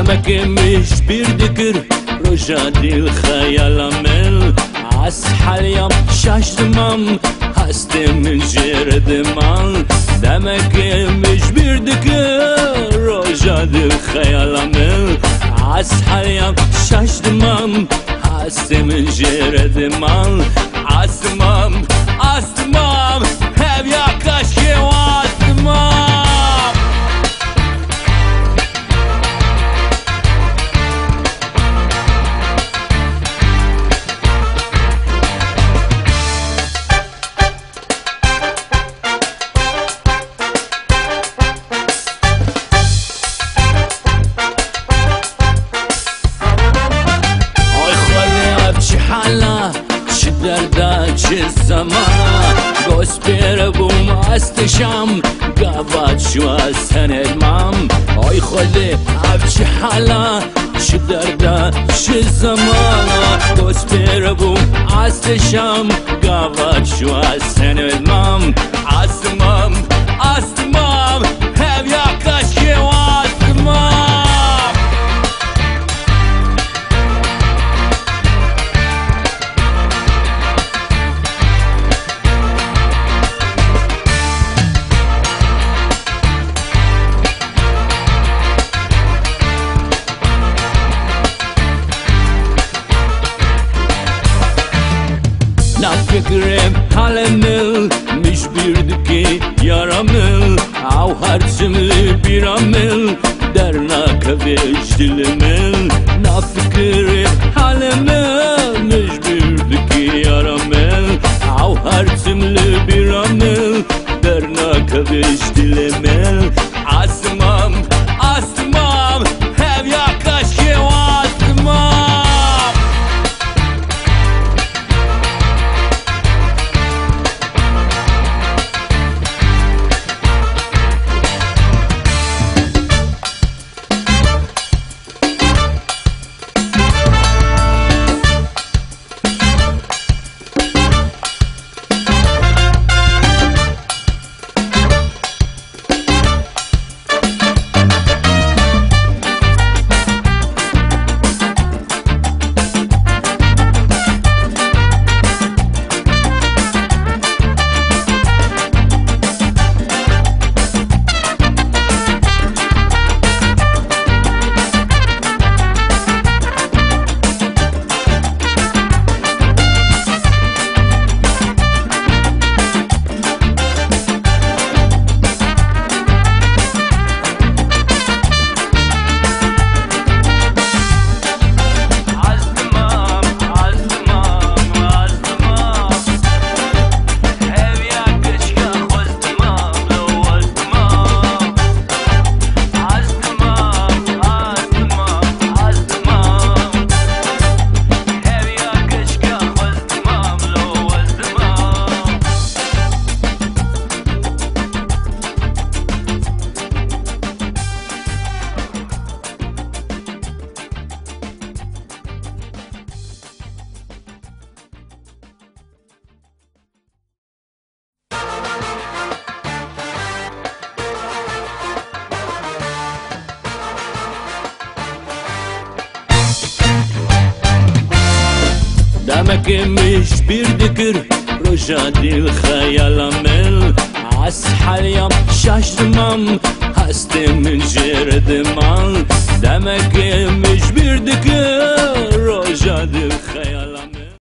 Demek imiş bir dikir roja dil hayalamel Ashalyam şaştımam hastem cerdemal Demek imiş bir dikir roja dil hayalamel Ashalyam şaştımam hastem cerdemal Asmam asmam hep yakaş ki asmam زمانه گسپیر بوم استشم گواد شو سند مام آی خودی افچ حالا چه درده چه زمانه گسپیر بوم استشم گواد شو سند مام اسمم اسمم هب یکش که اسمم Fikrim halemil Miş birdiki yaramil Av harcımlı bir amil Derna kaviş dilimil Na fikrim halemil Miş birdiki yaramil Av harcımlı bir amil Derna kaviş dilimil Asmam asmam Hep yakaş ki asmam Demek imiş bir dikir roja dil hayalamel Ashalyam şaştımam hastem cerdemal Demek imiş bir dikir roja dil hayalamel